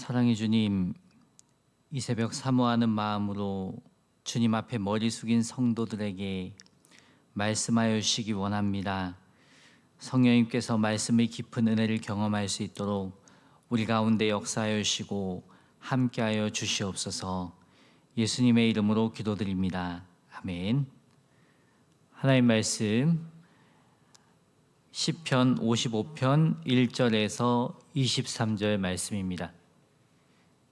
사랑의 주님, 이 새벽 사모하는 마음으로 주님 앞에 머리 숙인 성도들에게 말씀하여 주시기 원합니다. 성령님께서 말씀의 깊은 은혜를 경험할 수 있도록 우리 가운데 역사하여 주시고 함께하여 주시옵소서. 예수님의 이름으로 기도드립니다. 아멘. 하나님 말씀 시편 55편 1절에서 23절 말씀입니다.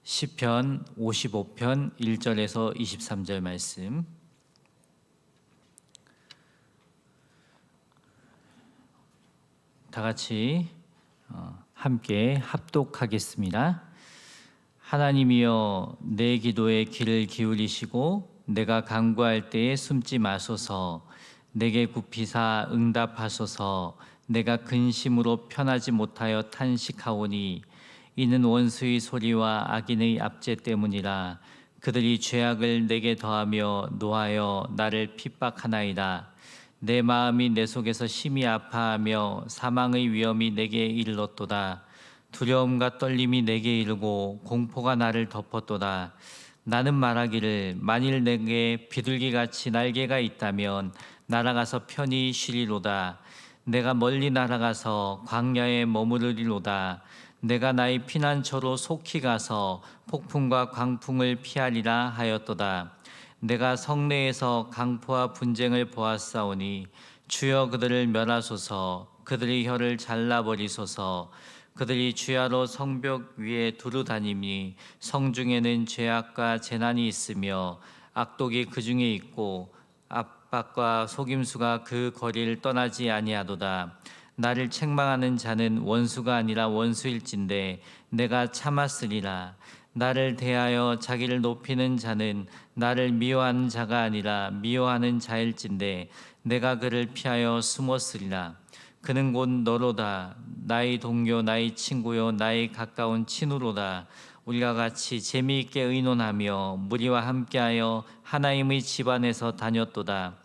시편 55편 1절에서 23절 말씀. 다 같이 함께 합독하겠습니다. 하나님이여, 내 기도에 귀를 기울이시고 내가 간구할 때에 숨지 마소서. 내게 굽히사 응답하소서. 내가 근심으로 편하지 못하여 탄식하오니 이는 원수의 소리와 악인의 압제 때문이라. 그들이 죄악을 내게 더하며 노하여 나를 핍박하나이다. 내 마음이 내 속에서 심히 아파하며 사망의 위험이 내게 이르렀도다. 두려움과 떨림이 내게 이르고 공포가 나를 덮었도다. 나는 말하기를 만일 내게 비둘기같이 날개가 있다면 날아가서 편히 쉬리로다. 내가 멀리 날아가서 광야에 머무르리로다. 내가 나의 피난처로 속히 가서 폭풍과 광풍을 피하리라 하였도다. 내가 성내에서 강포와 분쟁을 보았사오니 주여 그들을 멸하소서. 그들의 혀를 잘라버리소서. 그들이 주야로 성벽 위에 두루 다니니 성중에는 죄악과 재난이 있으며 악독이 그 중에 있고 압박과 속임수가 그 거리를 떠나지 아니하도다. 나를 책망하는 자는 원수가 아니라 원수일진데 내가 참았으리라. 나를 대하여 자기를 높이는 자는 나를 미워하는 자가 아니라 미워하는 자일진데 내가 그를 피하여 숨었으리라. 그는 곧 너로다. 나의 동료, 나의 친구요, 나의 가까운 친구로다. 우리가 같이 재미있게 의논하며 무리와 함께하여 하나님의 집안에서 다녔도다.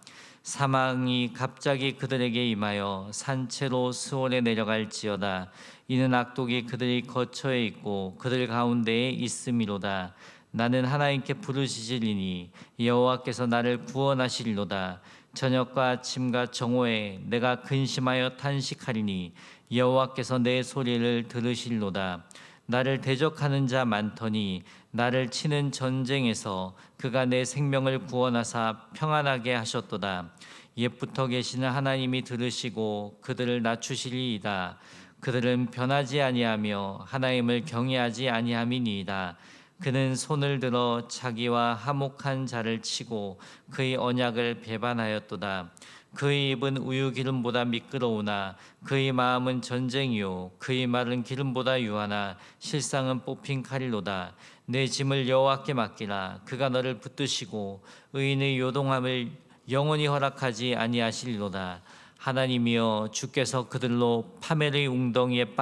사망이 갑자기 그들에게 임하여 산채로 수월에 내려갈지어다. 이는 악독이 그들의 거처에 있고 그들 가운데에 있음이로다. 나는 하나님께 부르짖으리니 여호와께서 나를 구원하시리로다. 저녁과 아침과 정오에 내가 근심하여 탄식하리니 여호와께서 내 소리를 들으실로다. 나를 대적하는 자 많더니 나를 치는 전쟁에서 그가 내 생명을 구원하사 평안하게 하셨도다. 옛부터 계시는 하나님이 들으시고 그들을 낮추시리이다. 그들은 변하지 아니하며 하나님을 경외하지 아니함이니이다. 그는 손을 들어 자기와 화목한 자를 치고 그의 언약을 배반하였도다. 그의 입은 우유 기름보다 미끄러우나 그의 마음은 전쟁이요 그의 말은 기름보다 유하나 실상은 뽑힌 칼이로다. 내 짐을 여호와께 맡기라. 그가 너를 붙드시고 의인의 요동함을 영원히 허락하지 아니하시리로다. 하나님이여, 주께서 그들로 파멸의 웅덩이에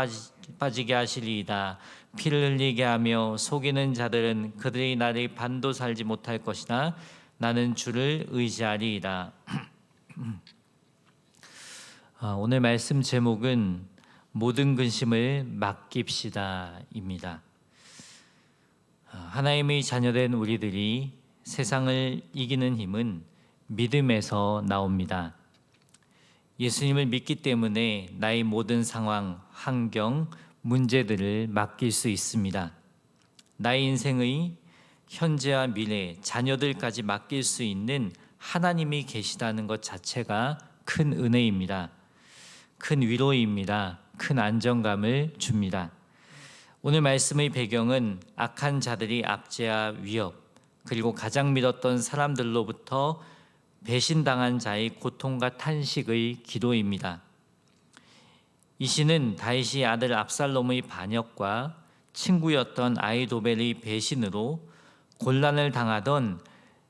빠지게 하시리이다. 피를 흘리게 하며 속이는 자들은 그들의 날이 반도 살지 못할 것이나 나는 주를 의지하리이다. 오늘 말씀 제목은 모든 근심을 맡깁시다입니다. 하나님의 자녀된 우리들이 세상을 이기는 힘은 믿음에서 나옵니다. 예수님을 믿기 때문에 나의 모든 상황, 환경, 문제들을 맡길 수 있습니다. 나의 인생의 현재와 미래, 자녀들까지 맡길 수 있는 하나님이 계시다는 것 자체가 큰 은혜입니다. 큰 위로입니다. 큰 안정감을 줍니다. 오늘 말씀의 배경은 악한 자들이 압제와 위협, 그리고 가장 믿었던 사람들로부터 배신당한 자의 고통과 탄식의 기도입니다. 이 시는 다윗이 아들 압살롬의 반역과 친구였던 아히도벨의 배신으로 곤란을 당하던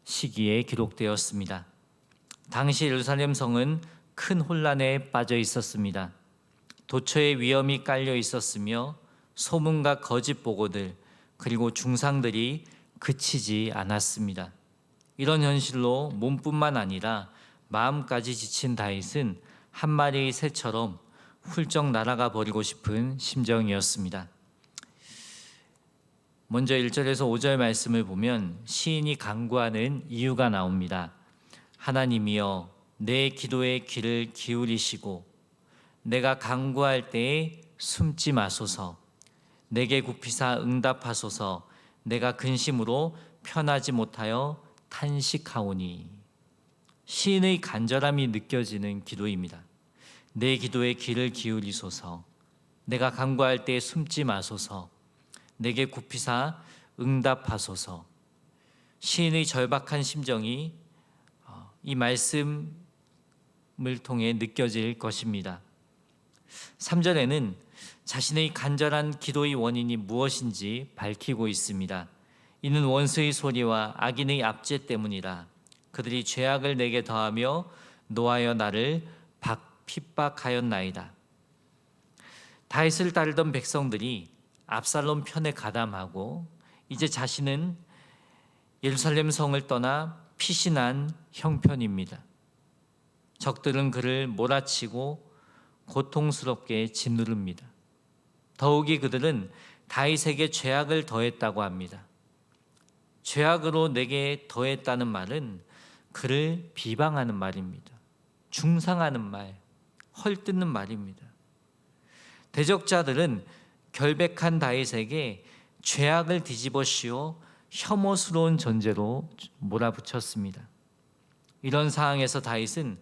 시기에 기록되었습니다. 당시 예루살렘 성은 큰 혼란에 빠져 있었습니다. 도처에 위험이 깔려 있었으며 소문과 거짓 보고들 그리고 중상들이 그치지 않았습니다. 이런 현실로 몸뿐만 아니라 마음까지 지친 다윗은 한 마리의 새처럼 훌쩍 날아가 버리고 싶은 심정이었습니다. 먼저 1절에서 5절 말씀을 보면 시인이 간구하는 이유가 나옵니다. 하나님이여 내 기도의 귀를 기울이시고 내가 간구할 때에 숨지 마소서. 내게 굽히사 응답하소서. 내가 근심으로 편하지 못하여 탄식하오니. 시인의 간절함이 느껴지는 기도입니다. 내 기도에 귀를 기울이소서. 내가 간구할 때에 숨지 마소서. 내게 굽히사 응답하소서. 시인의 절박한 심정이 이 말씀을 통해 느껴질 것입니다. 3절에는 자신의 간절한 기도의 원인이 무엇인지 밝히고 있습니다. 이는 원수의 소리와 악인의 압제 때문이라. 그들이 죄악을 내게 더하며 노하여 나를 핍박하였나이다. 다윗을 따르던 백성들이 압살롬 편에 가담하고 이제 자신은 예루살렘 성을 떠나 피신한 형편입니다. 적들은 그를 몰아치고 고통스럽게 짓누릅니다. 더욱이 그들은 다윗에게 죄악을 더했다고 합니다. 죄악으로 내게 더했다는 말은 그를 비방하는 말입니다. 중상하는 말, 헐뜯는 말입니다. 대적자들은 결백한 다윗에게 죄악을 뒤집어 씌워 혐오스러운 전제로 몰아붙였습니다. 이런 상황에서 다윗은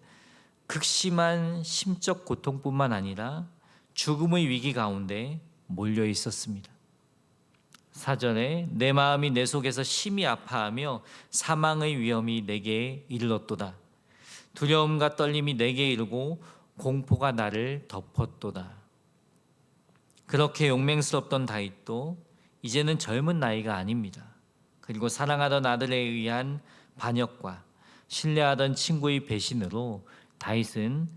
극심한 심적 고통뿐만 아니라 죽음의 위기 가운데 몰려 있었습니다. 4절에 내 마음이 내 속에서 심히 아파하며 사망의 위험이 내게 이르렀도다. 두려움과 떨림이 내게 이르고 공포가 나를 덮었도다. 그렇게 용맹스럽던 다윗도 이제는 젊은 나이가 아닙니다. 그리고 사랑하던 아들에 의한 반역과 신뢰하던 친구의 배신으로 다윗은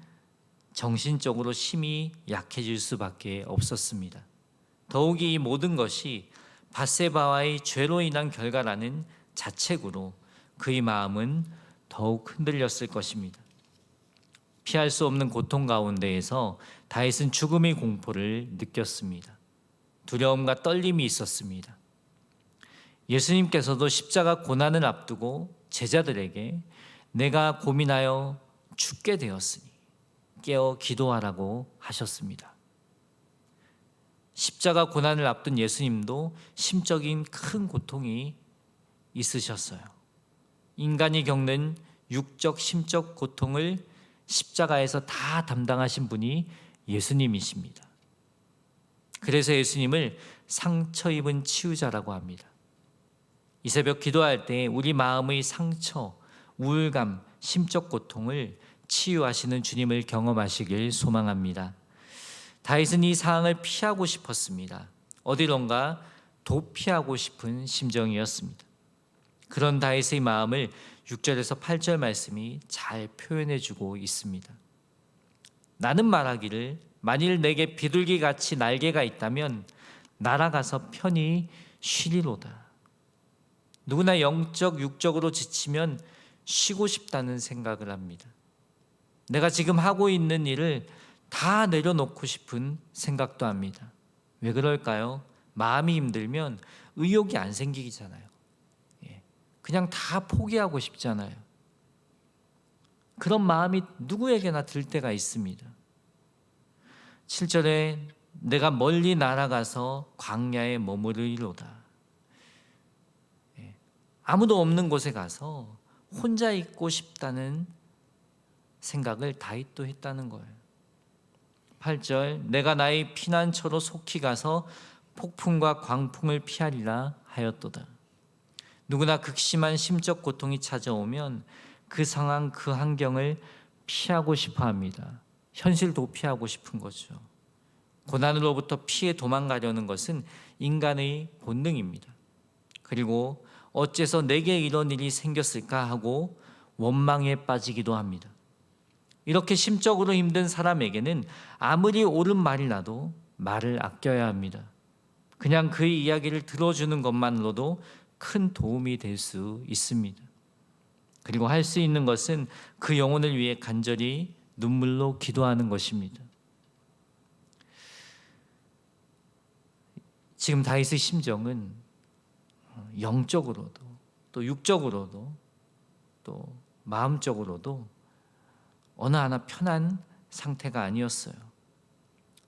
정신적으로 심히 약해질 수밖에 없었습니다. 더욱이 이 모든 것이 밧세바와의 죄로 인한 결과라는 자책으로 그의 마음은 더욱 흔들렸을 것입니다. 피할 수 없는 고통 가운데에서 다윗은 죽음의 공포를 느꼈습니다. 두려움과 떨림이 있었습니다. 예수님께서도 십자가 고난을 앞두고 제자들에게 내가 고민하여 죽게 되었으니 깨어 기도하라고 하셨습니다. 십자가 고난을 앞둔 예수님도 심적인 큰 고통이 있으셨어요. 인간이 겪는 육적, 심적 고통을 십자가에서 다 담당하신 분이 예수님이십니다. 그래서 예수님을 상처 입은 치유자라고 합니다. 이 새벽 기도할 때 우리 마음의 상처, 우울감, 심적 고통을 치유하시는 주님을 경험하시길 소망합니다. 다윗은 이 상황을 피하고 싶었습니다. 어디론가 도피하고 싶은 심정이었습니다. 그런 다윗의 마음을 6절에서 8절 말씀이 잘 표현해주고 있습니다. 나는 말하기를 만일 내게 비둘기같이 날개가 있다면 날아가서 편히 쉬리로다. 누구나 영적, 육적으로 지치면 쉬고 싶다는 생각을 합니다. 내가 지금 하고 있는 일을 다 내려놓고 싶은 생각도 합니다. 왜 그럴까요? 마음이 힘들면 의욕이 안 생기잖아요. 그냥 다 포기하고 싶잖아요. 그런 마음이 누구에게나 들 때가 있습니다. 7절에 내가 멀리 날아가서 광야에 머무르리로다. 아무도 없는 곳에 가서 혼자 있고 싶다는 생각을 다윗도 했다는 거예요. 8절 내가 나의 피난처로 속히 가서 폭풍과 광풍을 피하리라 하였도다. 누구나 극심한 심적 고통이 찾아오면 그 상황, 그 환경을 피하고 싶어 합니다. 현실 도피하고 싶은 거죠. 고난으로부터 피해 도망가려는 것은 인간의 본능입니다. 그리고 어째서 내게 이런 일이 생겼을까 하고 원망에 빠지기도 합니다. 이렇게 심적으로 힘든 사람에게는 아무리 옳은 말이 나도 말을 아껴야 합니다. 그냥 그의 이야기를 들어주는 것만으로도 큰 도움이 될 수 있습니다. 그리고 할 수 있는 것은 그 영혼을 위해 간절히 눈물로 기도하는 것입니다. 지금 다윗의 심정은 영적으로도 또 육적으로도 또 마음적으로도 어느 하나 편한 상태가 아니었어요.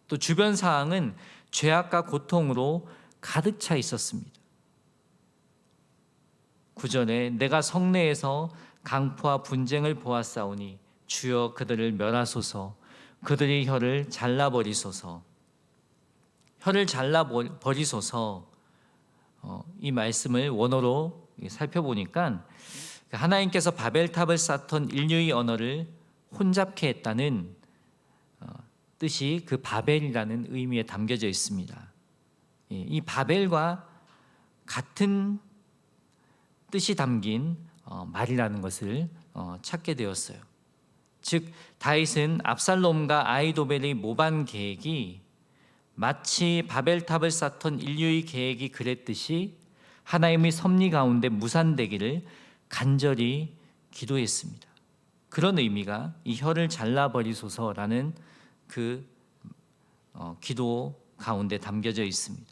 또 주변 상황은 죄악과 고통으로 가득 차 있었습니다. 9절에 내가 성내에서 강포와 분쟁을 보았사오니 주여 그들을 멸하소서. 그들의 혀를 잘라버리소서. 혀를 잘라버리소서. 이 말씀을 원어로 살펴보니까 하나님께서 바벨탑을 쌓던 인류의 언어를 혼잡케 했다는 뜻이 그 바벨이라는 의미에 담겨져 있습니다. 이 바벨과 같은 뜻이 담긴 말이라는 것을 찾게 되었어요. 즉 다윗은 압살롬과 아히도벨의 모반 계획이 마치 바벨탑을 쌓던 인류의 계획이 그랬듯이 하나님의 섭리 가운데 무산되기를 간절히 기도했습니다. 그런 의미가 이 혀를 잘라버리소서라는 그 기도 가운데 담겨져 있습니다.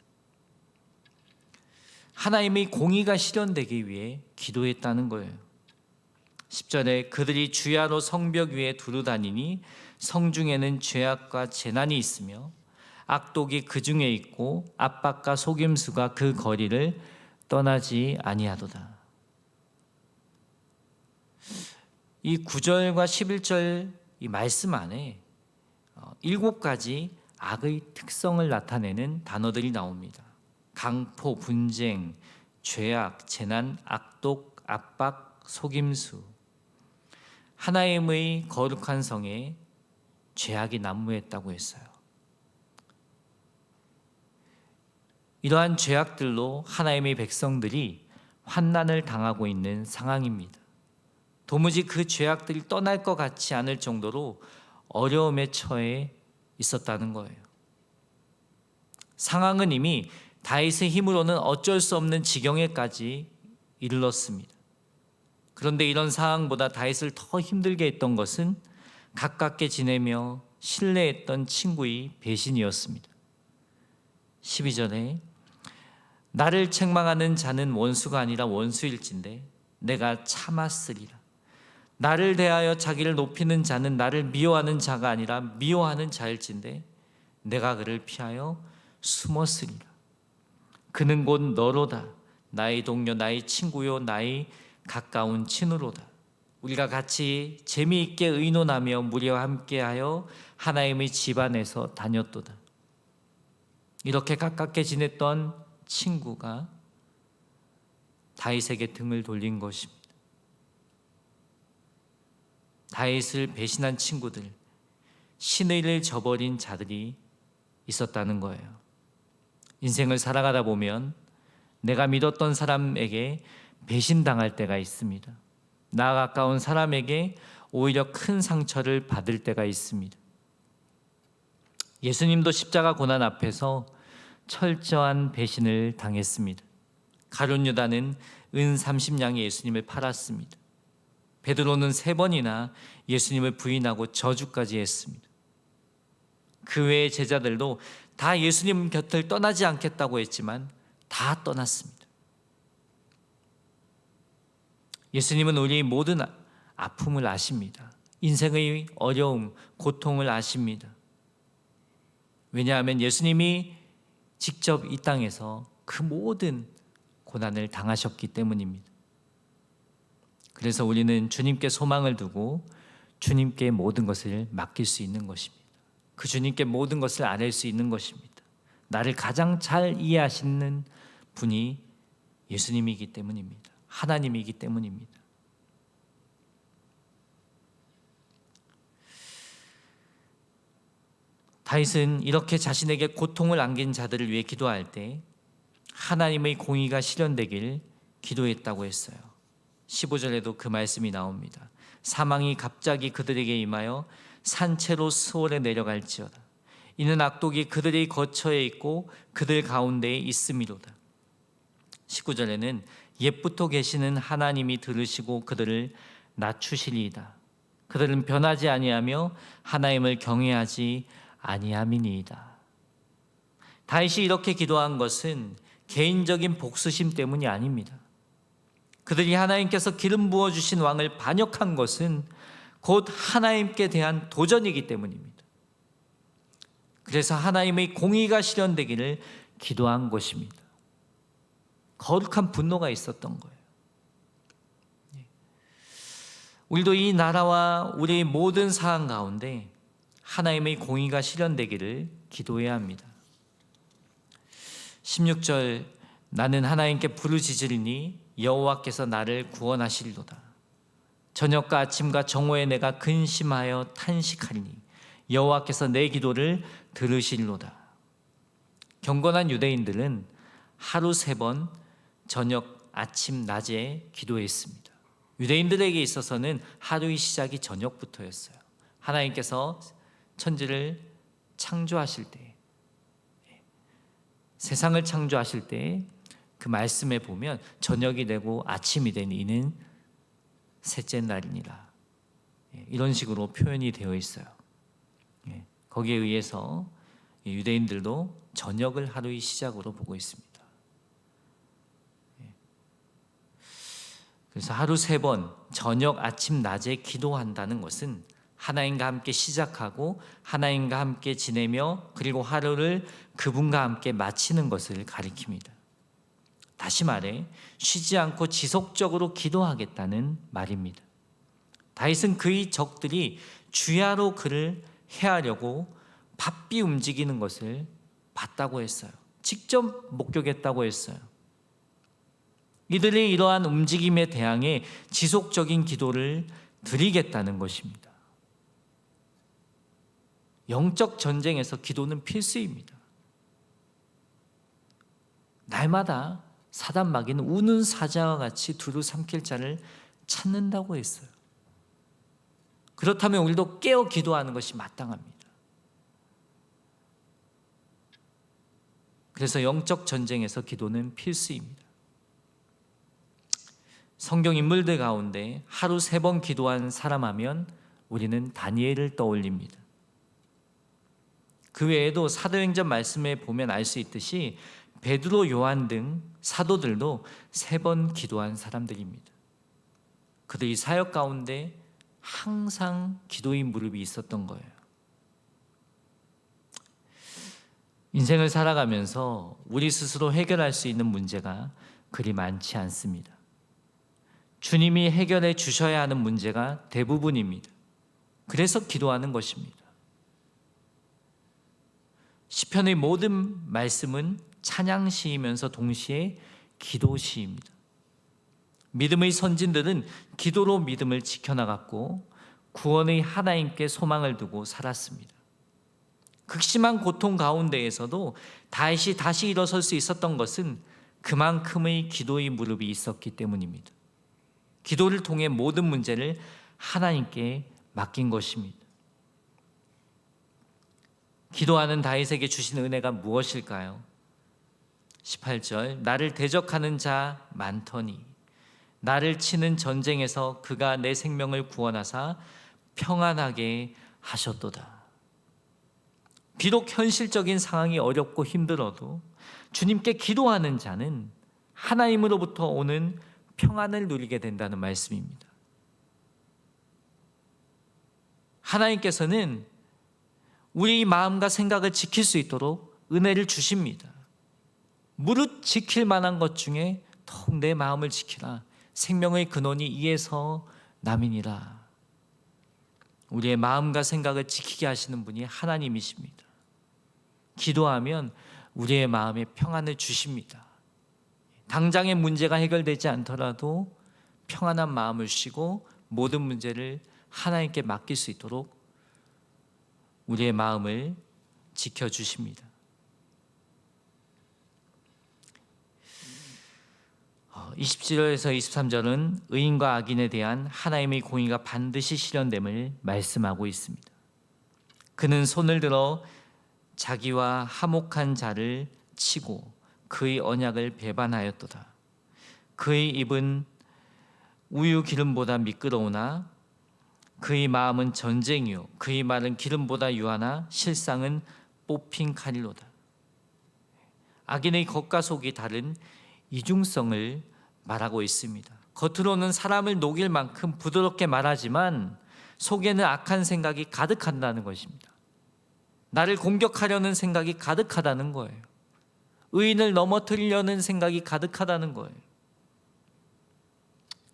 하나님의 공의가 실현되기 위해 기도했다는 거예요. 10절에 그들이 주야로 성벽 위에 두루다니니 성중에는 죄악과 재난이 있으며 악독이 그 중에 있고 압박과 속임수가 그 거리를 떠나지 아니하도다. 이 9절과 11절 이 말씀 안에 7가지 악의 특성을 나타내는 단어들이 나옵니다. 강포, 분쟁, 죄악, 재난, 악독, 압박, 속임수. 하나님의 거룩한 성에 죄악이 난무했다고 했어요. 이러한 죄악들로 하나님의 백성들이 환난을 당하고 있는 상황입니다. 도무지 그 죄악들이 떠날 것 같지 않을 정도로 어려움에 처해 있었다는 거예요. 상황은 이미 다윗의 힘으로는 어쩔 수 없는 지경에까지 이르렀습니다. 그런데 이런 상황보다 다윗을 더 힘들게 했던 것은 가깝게 지내며 신뢰했던 친구의 배신이었습니다. 12절에 나를 책망하는 자는 원수가 아니라 원수일진데 내가 참았으리라. 나를 대하여 자기를 높이는 자는 나를 미워하는 자가 아니라 미워하는 자일진데 내가 그를 피하여 숨었으리라. 그는 곧 너로다. 나의 동료, 나의 친구요, 나의 가까운 친구로다. 우리가 같이 재미있게 의논하며 무리와 함께하여 하나님의 집안에서 다녔도다. 이렇게 가깝게 지냈던 친구가 다윗에게 등을 돌린 것입니다. 다윗을 배신한 친구들, 신의를 저버린 자들이 있었다는 거예요. 인생을 살아가다 보면 내가 믿었던 사람에게 배신당할 때가 있습니다. 나 가까운 사람에게 오히려 큰 상처를 받을 때가 있습니다. 예수님도 십자가 고난 앞에서 철저한 배신을 당했습니다. 가룟 유다는 은 30냥에 예수님을 팔았습니다. 베드로는 3번이나 예수님을 부인하고 저주까지 했습니다. 그 외의 제자들도 다 예수님 곁을 떠나지 않겠다고 했지만 다 떠났습니다. 예수님은 우리 모든 아픔을 아십니다. 인생의 어려움, 고통을 아십니다. 왜냐하면 예수님이 직접 이 땅에서 그 모든 고난을 당하셨기 때문입니다. 그래서 우리는 주님께 소망을 두고 주님께 모든 것을 맡길 수 있는 것입니다. 그 주님께 모든 것을 아뢰 수 있는 것입니다. 나를 가장 잘 이해하시는 분이 예수님이기 때문입니다. 하나님이기 때문입니다. 다윗은 이렇게 자신에게 고통을 안긴 자들을 위해 기도할 때 하나님의 공의가 실현되길 기도했다고 했어요. 15절에도 그 말씀이 나옵니다. 사망이 갑자기 그들에게 임하여 산채로 스올에 내려갈지어다. 이는 악독이 그들의 거처에 있고 그들 가운데에 있음이로다. 19절에는 옛부터 계시는 하나님이 들으시고 그들을 낮추시리이다. 그들은 변하지 아니하며 하나님을 경외하지 아니함이니이다. 다윗이 이렇게 기도한 것은 개인적인 복수심 때문이 아닙니다. 그들이 하나님께서 기름 부어주신 왕을 반역한 것은 곧 하나님께 대한 도전이기 때문입니다. 그래서 하나님의 공의가 실현되기를 기도한 것입니다. 거룩한 분노가 있었던 거예요. 우리도 이 나라와 우리의 모든 상황 가운데 하나님의 공의가 실현되기를 기도해야 합니다. 16절, 나는 하나님께 부르짖으리니 여호와께서 나를 구원하시리로다. 저녁과 아침과 정오에 내가 근심하여 탄식하리니 여호와께서 내 기도를 들으시리로다. 경건한 유대인들은 하루 3번 저녁, 아침, 낮에 기도했습니다. 유대인들에게 있어서는 하루의 시작이 저녁부터였어요. 하나님께서 천지를 창조하실 때, 세상을 창조하실 때 그 말씀에 보면 저녁이 되고 아침이 된 이는 셋째 날이니라, 이런 식으로 표현이 되어 있어요. 거기에 의해서 유대인들도 저녁을 하루의 시작으로 보고 있습니다. 그래서 하루 3번 저녁, 아침, 낮에 기도한다는 것은 하나님과 함께 시작하고 하나님과 함께 지내며 그리고 하루를 그분과 함께 마치는 것을 가리킵니다. 다시 말해 쉬지 않고 지속적으로 기도하겠다는 말입니다. 다윗은 그의 적들이 주야로 그를 해하려고 바삐 움직이는 것을 봤다고 했어요. 직접 목격했다고 했어요. 이들의 이러한 움직임에 대항해 지속적인 기도를 드리겠다는 것입니다. 영적 전쟁에서 기도는 필수입니다. 날마다 사단 마귀는 우는 사자와 같이 두루 삼킬 자를 찾는다고 했어요. 그렇다면 우리도 깨어 기도하는 것이 마땅합니다. 그래서 영적 전쟁에서 기도는 필수입니다. 성경 인물들 가운데 하루 3번 기도한 사람 하면 우리는 다니엘을 떠올립니다. 그 외에도 사도행전 말씀에 보면 알 수 있듯이 베드로, 요한 등 사도들도 3번 기도한 사람들입니다. 그들이 사역 가운데 항상 기도의 무릎이 있었던 거예요. 인생을 살아가면서 우리 스스로 해결할 수 있는 문제가 그리 많지 않습니다. 주님이 해결해 주셔야 하는 문제가 대부분입니다. 그래서 기도하는 것입니다. 시편의 모든 말씀은 찬양시이면서 동시에 기도시입니다. 믿음의 선진들은 기도로 믿음을 지켜나갔고 구원의 하나님께 소망을 두고 살았습니다. 극심한 고통 가운데에서도 다윗이 다시 일어설 수 있었던 것은 그만큼의 기도의 무릎이 있었기 때문입니다. 기도를 통해 모든 문제를 하나님께 맡긴 것입니다. 기도하는 다윗에게 주신 은혜가 무엇일까요? 18절, 나를 대적하는 자 많더니 나를 치는 전쟁에서 그가 내 생명을 구원하사 평안하게 하셨도다. 비록 현실적인 상황이 어렵고 힘들어도 주님께 기도하는 자는 하나님으로부터 오는 평안을 누리게 된다는 말씀입니다. 하나님께서는 우리 마음과 생각을 지킬 수 있도록 은혜를 주십니다. 무릇 지킬 만한 것 중에 더욱 내 마음을 지키라. 생명의 근원이 이에서 남이니라. 우리의 마음과 생각을 지키게 하시는 분이 하나님이십니다. 기도하면 우리의 마음에 평안을 주십니다. 당장의 문제가 해결되지 않더라도 평안한 마음을 쉬고 모든 문제를 하나님께 맡길 수 있도록 우리의 마음을 지켜주십니다. 27절에서 23절은 의인과 악인에 대한 하나님의 공의가 반드시 실현됨을 말씀하고 있습니다. 그는 손을 들어 자기와 화목한 자를 치고 그의 언약을 배반하였도다. 그의 입은 우유 기름보다 미끄러우나 그의 마음은 전쟁이요 그의 말은 기름보다 유하나 실상은 뽑힌 칼이로다. 악인의 겉과 속이 다른 이중성을 말하고 있습니다. 겉으로는 사람을 녹일 만큼 부드럽게 말하지만 속에는 악한 생각이 가득한다는 것입니다. 나를 공격하려는 생각이 가득하다는 거예요. 의인을 넘어뜨리려는 생각이 가득하다는 거예요.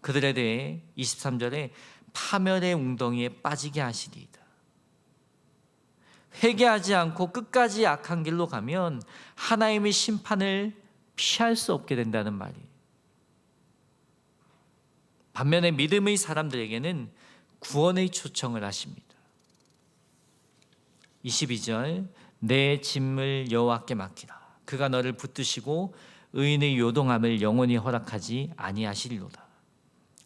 그들에 대해 23절에 파멸의 웅덩이에 빠지게 하시리이다. 회개하지 않고 끝까지 악한 길로 가면 하나님의 심판을 피할 수 없게 된다는 말이에요. 반면에 믿음의 사람들에게는 구원의 초청을 하십니다. 22절 내 짐을 여호와께 맡기라. 그가 너를 붙드시고 의인의 요동함을 영원히 허락하지 아니하시리로다.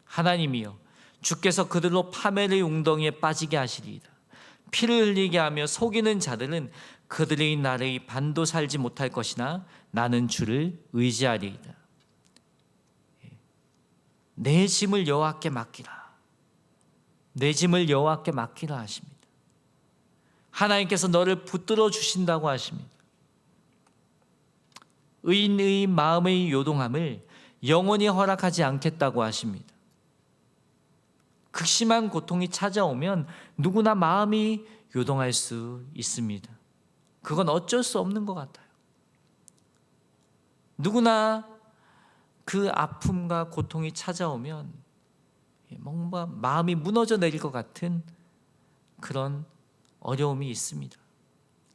하나님이여 주께서 그들로 파멸의 웅덩이에 빠지게 하시리이다. 피를 흘리게 하며 속이는 자들은 그들의 날의 반도 살지 못할 것이나 나는 주를 의지하리이다. 내 짐을 여호와께 맡기라. 내 짐을 여호와께 맡기라 하십니다. 하나님께서 너를 붙들어 주신다고 하십니다. 의인의 마음의 요동함을 영원히 허락하지 않겠다고 하십니다. 극심한 고통이 찾아오면 누구나 마음이 요동할 수 있습니다. 그건 어쩔 수 없는 것 같아요. 누구나 그 아픔과 고통이 찾아오면 뭔가 마음이 무너져 내릴 것 같은 그런 어려움이 있습니다.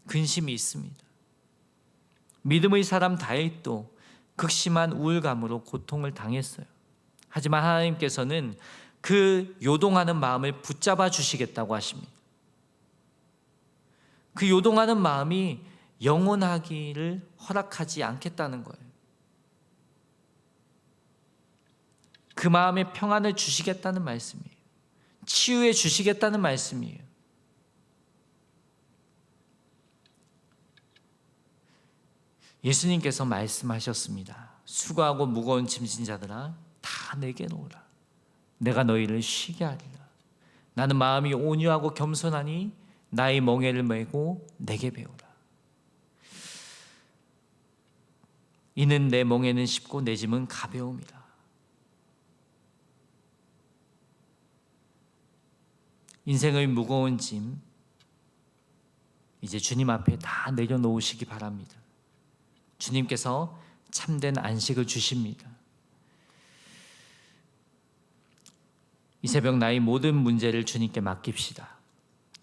근심이 있습니다. 믿음의 사람 다윗도 극심한 우울감으로 고통을 당했어요. 하지만 하나님께서는 그 요동하는 마음을 붙잡아 주시겠다고 하십니다. 그 요동하는 마음이 영원하기를 허락하지 않겠다는 거예요. 그 마음에 평안을 주시겠다는 말씀이에요. 치유해 주시겠다는 말씀이에요. 예수님께서 말씀하셨습니다. 수고하고 무거운 짐진 자들아 다 내게로 오라. 내가 너희를 쉬게 하리라. 나는 마음이 온유하고 겸손하니 나의 멍에를 메고 내게 배우라. 이는 내 멍에는 쉽고 내 짐은 가벼움이라. 인생의 무거운 짐 이제 주님 앞에 다 내려놓으시기 바랍니다. 주님께서 참된 안식을 주십니다. 이 새벽 나의 모든 문제를 주님께 맡깁시다.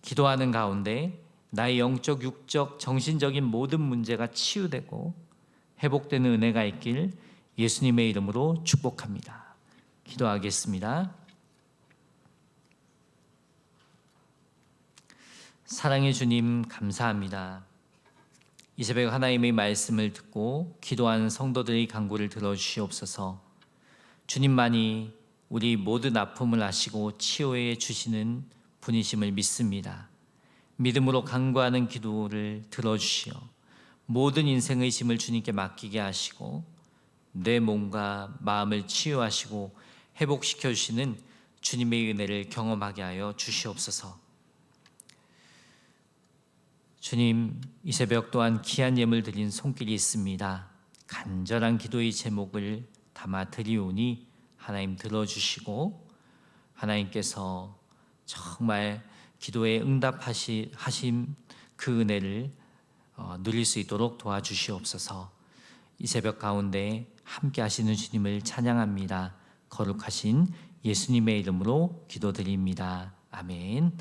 기도하는 가운데 나의 영적, 육적, 정신적인 모든 문제가 치유되고 회복되는 은혜가 있길 예수님의 이름으로 축복합니다. 기도하겠습니다. 사랑의 주님 감사합니다. 이 새벽 하나님의 말씀을 듣고 기도하는 성도들의 간구를 들어주시옵소서. 주님만이 우리 모든 아픔을 아시고 치유해 주시는 분이심을 믿습니다. 믿음으로 간구하는 기도를 들어주시어 모든 인생의 짐을 주님께 맡기게 하시고 내 몸과 마음을 치유하시고 회복시켜 주시는 주님의 은혜를 경험하게 하여 주시옵소서. 주님, 이 새벽 또한 귀한 예물 드린 손길이 있습니다. 간절한 기도의 제목을 담아 드리오니 하나님 들어주시고 하나님께서 정말 기도에 응답하신 그 은혜를 누릴 수 있도록 도와주시옵소서. 이 새벽 가운데 함께 하시는 주님을 찬양합니다. 거룩하신 예수님의 이름으로 기도드립니다. 아멘.